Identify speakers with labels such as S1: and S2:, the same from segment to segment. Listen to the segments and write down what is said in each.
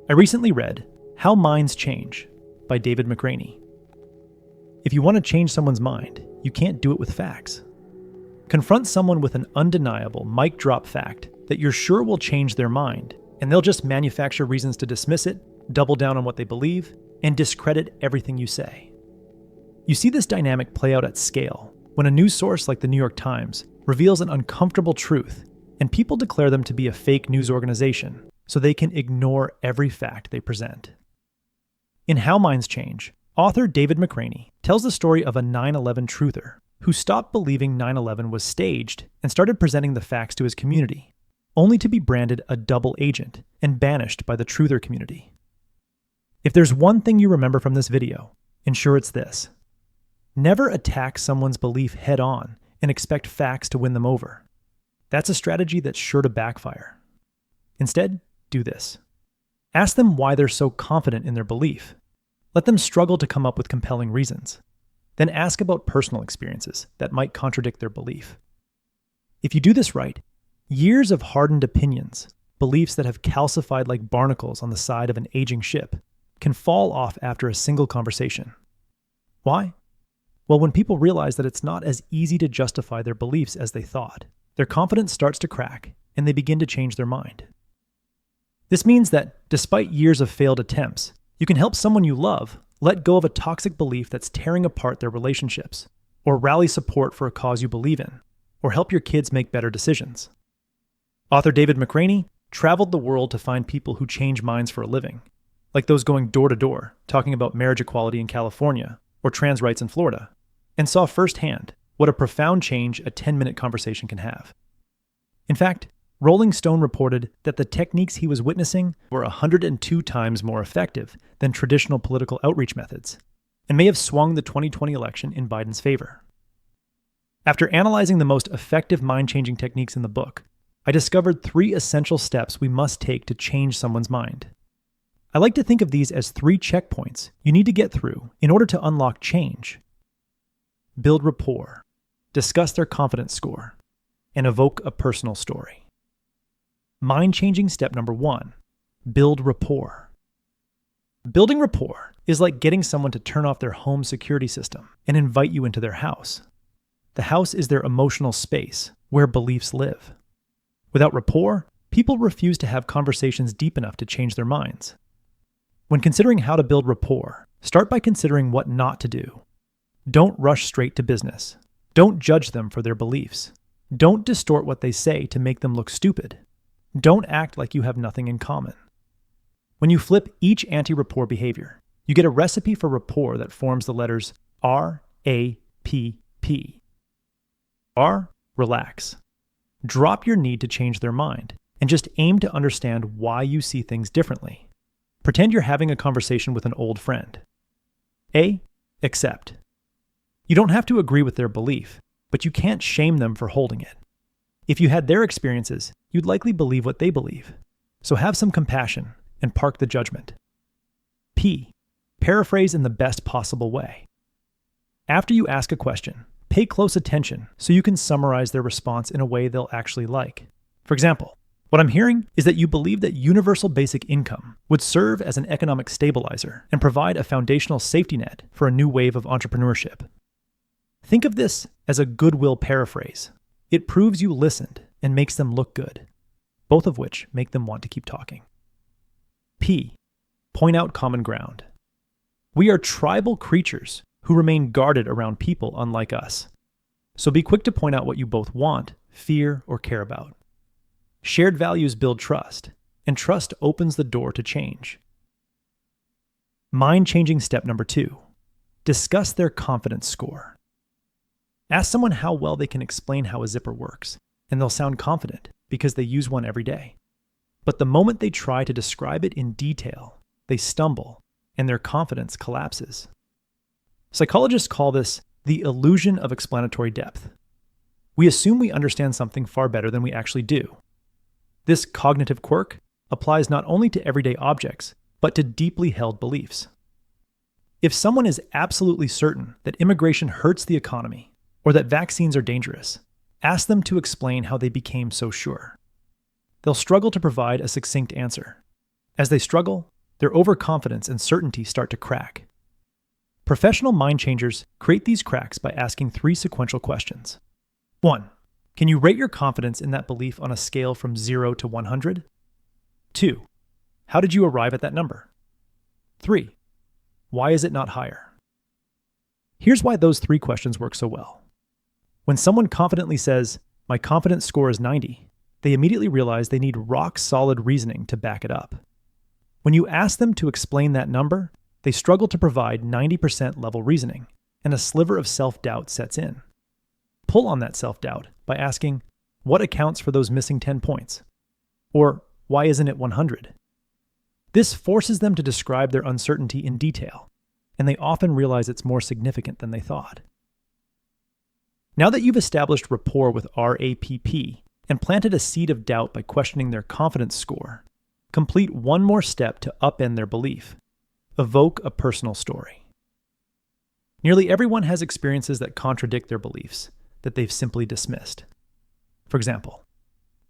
S1: I recently read How Minds Change by David McRaney. If you want to change someone's mind, you can't do it with facts. Confront someone with an undeniable mic drop fact that you're sure will change their mind, and they'll just manufacture reasons to dismiss it, double down on what they believe, and discredit everything you say. You see this dynamic play out at scale when a news source like the New York Times reveals an uncomfortable truth, and people declare them to be a fake news organization so they can ignore every fact they present. In How Minds Change, author David McRaney tells the story of a 9/11 truther who stopped believing 9/11 was staged and started presenting the facts to his community, only to be branded a double agent and banished by the truther community. If there's one thing you remember from this video, ensure it's this. Never attack someone's belief head on and expect facts to win them over. That's a strategy that's sure to backfire. Instead, do this. Ask them why they're so confident in their belief. Let them struggle to come up with compelling reasons. Then ask about personal experiences that might contradict their belief. If you do this right, years of hardened opinions, beliefs that have calcified like barnacles on the side of an aging ship, can fall off after a single conversation. Why? Well, when people realize that it's not as easy to justify their beliefs as they thought, their confidence starts to crack and they begin to change their mind. This means that, despite years of failed attempts, you can help someone you love let go of a toxic belief that's tearing apart their relationships, or rally support for a cause you believe in, or help your kids make better decisions. Author David McRaney traveled the world to find people who change minds for a living, like those going door to door, talking about marriage equality in California or trans rights in Florida, and saw firsthand what a profound change a 10-minute conversation can have. In fact, Rolling Stone reported that the techniques he was witnessing were 102 times more effective than traditional political outreach methods, and may have swung the 2020 election in Biden's favor. After analyzing the most effective mind-changing techniques in the book, I discovered 3 essential steps we must take to change someone's mind. I like to think of these as 3 checkpoints you need to get through in order to unlock change. Build rapport, discuss their confidence score, and evoke a personal story. Mind-changing step number 1, build rapport. Building rapport is like getting someone to turn off their home security system and invite you into their house. The house is their emotional space where beliefs live. Without rapport, people refuse to have conversations deep enough to change their minds. When considering how to build rapport, start by considering what not to do. Don't rush straight to business. Don't judge them for their beliefs. Don't distort what they say to make them look stupid. Don't act like you have nothing in common. When you flip each anti-rapport behavior, you get a recipe for rapport that forms the letters R-A-P-P. R, relax. Drop your need to change their mind and just aim to understand why you see things differently. Pretend you're having a conversation with an old friend. A, accept. You don't have to agree with their belief, but you can't shame them for holding it. If you had their experiences, you'd likely believe what they believe. So have some compassion and park the judgment. P, paraphrase in the best possible way. After you ask a question, pay close attention so you can summarize their response in a way they'll actually like. For example, what I'm hearing is that you believe that universal basic income would serve as an economic stabilizer and provide a foundational safety net for a new wave of entrepreneurship. Think of this as a goodwill paraphrase. It proves you listened and makes them look good, both of which make them want to keep talking. P, point out common ground. We are tribal creatures who remain guarded around people unlike us. So be quick to point out what you both want, fear, or care about. Shared values build trust, and trust opens the door to change. Mind-changing step number 2, discuss their confidence score. Ask someone how well they can explain how a zipper works, and they'll sound confident because they use one every day. But the moment they try to describe it in detail, they stumble, and their confidence collapses. Psychologists call this the illusion of explanatory depth. We assume we understand something far better than we actually do. This cognitive quirk applies not only to everyday objects, but to deeply held beliefs. If someone is absolutely certain that immigration hurts the economy, or that vaccines are dangerous, ask them to explain how they became so sure. They'll struggle to provide a succinct answer. As they struggle, their overconfidence and certainty start to crack. Professional mind changers create these cracks by asking 3 sequential questions. 1. Can you rate your confidence in that belief on a scale from 0 to 100? 2. How did you arrive at that number? 3. Why is it not higher? Here's why those 3 questions work so well. When someone confidently says, "My confidence score is 90, they immediately realize they need rock-solid reasoning to back it up. When you ask them to explain that number, they struggle to provide 90% level reasoning, and a sliver of self-doubt sets in. Pull on that self-doubt by asking, what accounts for those missing 10 points? Or, why isn't it 100? This forces them to describe their uncertainty in detail, and they often realize it's more significant than they thought. Now that you've established rapport with RAPP and planted a seed of doubt by questioning their confidence score, complete one more step to upend their belief. Evoke a personal story. Nearly everyone has experiences that contradict their beliefs, that they've simply dismissed. For example,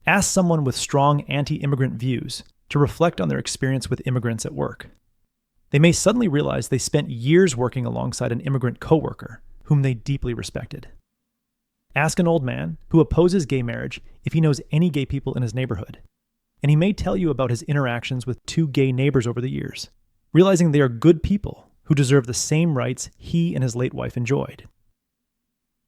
S1: ask someone with strong anti-immigrant views to reflect on their experience with immigrants at work. They may suddenly realize they spent years working alongside an immigrant coworker whom they deeply respected. Ask an old man who opposes gay marriage if he knows any gay people in his neighborhood, and he may tell you about his interactions with 2 gay neighbors over the years, realizing they are good people who deserve the same rights he and his late wife enjoyed.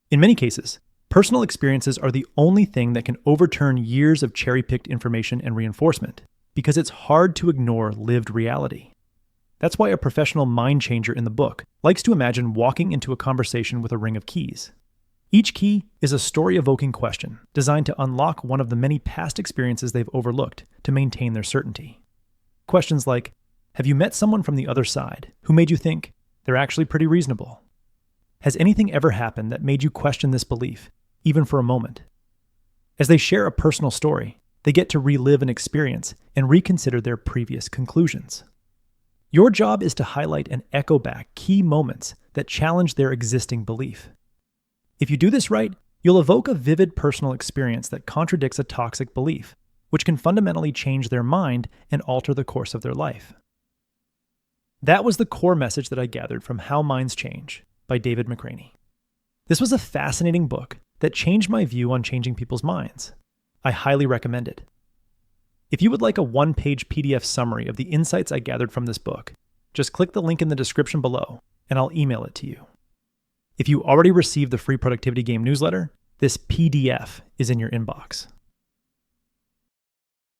S1: In many cases, personal experiences are the only thing that can overturn years of cherry-picked information and reinforcement, because it's hard to ignore lived reality. That's why a professional mind changer in the book likes to imagine walking into a conversation with a ring of keys. Each key is a story-evoking question designed to unlock one of the many past experiences they've overlooked to maintain their certainty. Questions like, have you met someone from the other side who made you think they're actually pretty reasonable? Has anything ever happened that made you question this belief, even for a moment? As they share a personal story, they get to relive an experience and reconsider their previous conclusions. Your job is to highlight and echo back key moments that challenge their existing belief. If you do this right, you'll evoke a vivid personal experience that contradicts a toxic belief, which can fundamentally change their mind and alter the course of their life. That was the core message that I gathered from How Minds Change by David McRaney. This was a fascinating book that changed my view on changing people's minds. I highly recommend it. If you would like a 1-page PDF summary of the insights I gathered from this book, just click the link in the description below and I'll email it to you. If you already received the free productivity game newsletter, this PDF is in your inbox.